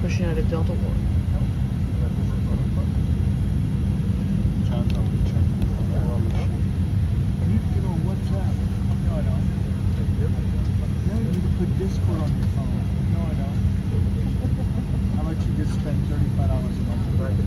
pushing out of Delta War. You can get on WhatsApp. No, I don't. No, you need to put Discord on your phone. No, I don't. How about you just spend $35 a month to buy the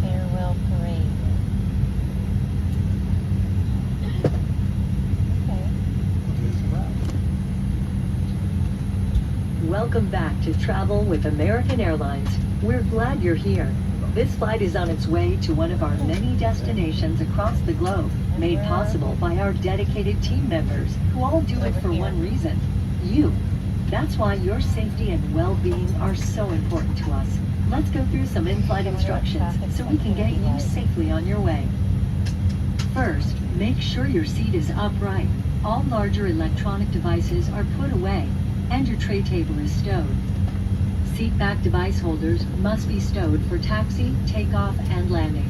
Farewell parade. Welcome back to Travel with American Airlines. We're glad you're here. This flight is on its way to one of our many destinations across the globe, made possible by our dedicated team members who all do it for one reason: you. That's why your safety and well-being are so important to us. Let's go through some in-flight instructions so we can get you safely on your way. First, make sure your seat is upright. All larger electronic devices are put away, and your tray table is stowed. Seat back device holders must be stowed for taxi, takeoff, and landing.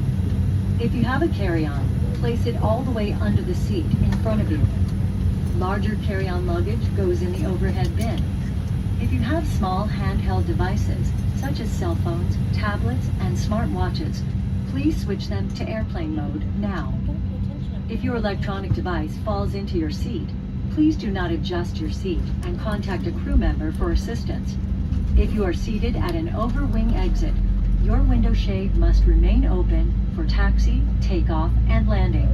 If you have a carry-on, place it all the way under the seat in front of you. Larger carry-on luggage goes in the overhead bin. If you have small handheld devices, such as cell phones, tablets, and smartwatches, please switch them to airplane mode now. If your electronic device falls into your seat, please do not adjust your seat and contact a crew member for assistance. If you are seated at an overwing exit, your window shade must remain open for taxi, takeoff, and landing.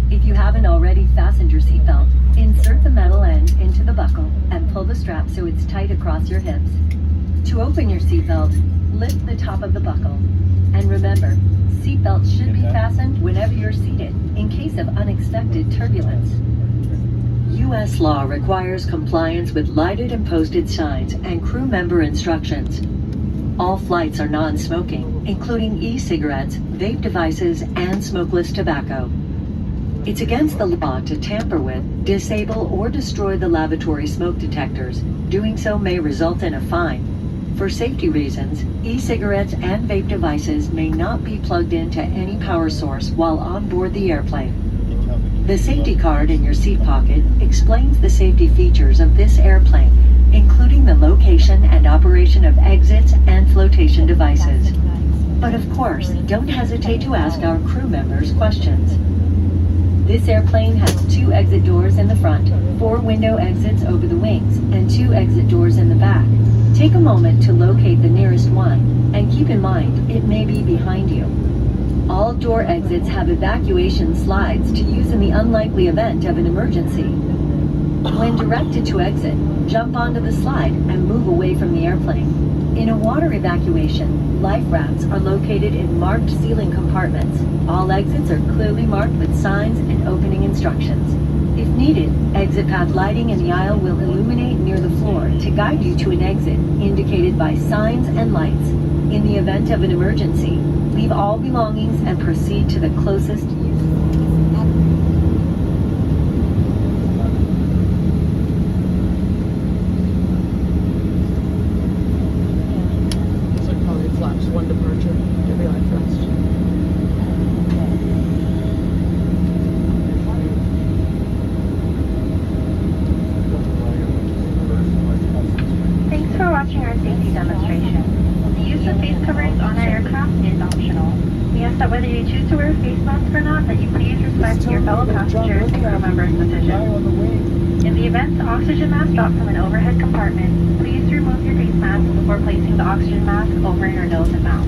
If you haven't already fastened your seatbelt, insert the metal end into the buckle and pull the strap so it's tight across your hips. To open your seatbelt, lift the top of the buckle. And remember, seatbelts should be fastened whenever you're seated in case of unexpected turbulence. U.S. law requires compliance with lighted and posted signs and crew member instructions. All flights are non-smoking, including e-cigarettes, vape devices, and smokeless tobacco. It's against the law to tamper with, disable, or destroy the lavatory smoke detectors. Doing so may result in a fine. For safety reasons, e-cigarettes and vape devices may not be plugged into any power source while on board the airplane. The safety card in your seat pocket explains the safety features of this airplane, including the location and operation of exits and flotation devices. But of course, don't hesitate to ask our crew members questions. This airplane has 2 exit doors in the front, 4 window exits over the wings, and 2 exit doors in the back. Take a moment to locate the nearest one, and keep in mind it may be behind you. All door exits have evacuation slides to use in the unlikely event of an emergency. When directed to exit, jump onto the slide and move away from the airplane. In a water evacuation, life rafts are located in marked ceiling compartments. All exits are clearly marked with signs and opening instructions. If needed, exit path lighting in the aisle will illuminate near the floor to guide you to an exit indicated by signs and lights. In the event of an emergency, leave all belongings and proceed to the closest It's like probably flaps 1 departure, every eye first. Thanks for watching our safety demonstration. The use of face coverings on our aircraft is optional. We ask that whether you choose to wear a face mask or not, that you please respect your fellow passengers and crew members' decision. In the event the oxygen mask drops from an overhead compartment, please remove your face mask before placing the oxygen mask over your nose and mouth.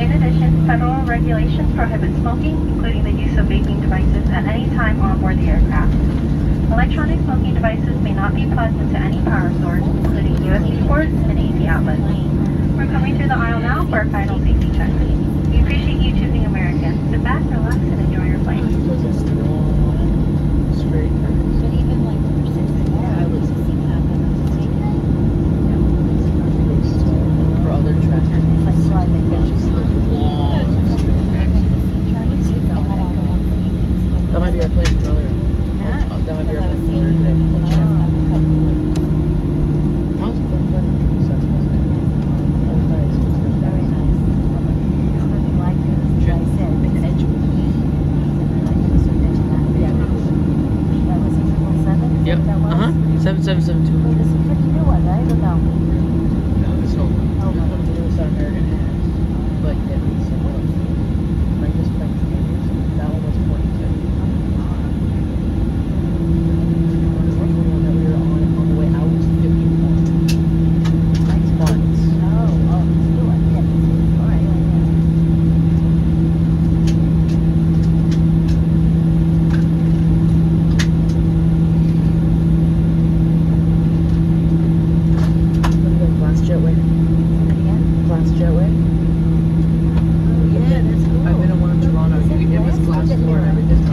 In addition, federal regulations prohibit smoking, including the use of vaping devices, at any time on board the aircraft. Electronic smoking devices may not be plugged into any power source, including USB ports and AC outlets. We're coming through the aisle now for our final safety check. We appreciate you choosing American. Sit back, relax, and enjoy your flight. Straight. But even like for 6 hours, you see that For other traffic. it's like sliding pictures. That might be our plane earlier. That might be our plane earlier today. How's it going? Very nice. Something like this. I said, it's edge. 7772. Wait, this is a pretty new one, right? Or no? No, this whole. Oh, This one's the newest that American has. But yeah, it's like this like that one was 22. This one that we were on the way out was 51. Months. oh, it's a new one. Yeah, this is, all right, Glass jetway. Glass jetway. Oh, yeah, that's cool. I've been in one in Toronto. It was glass floor and everything.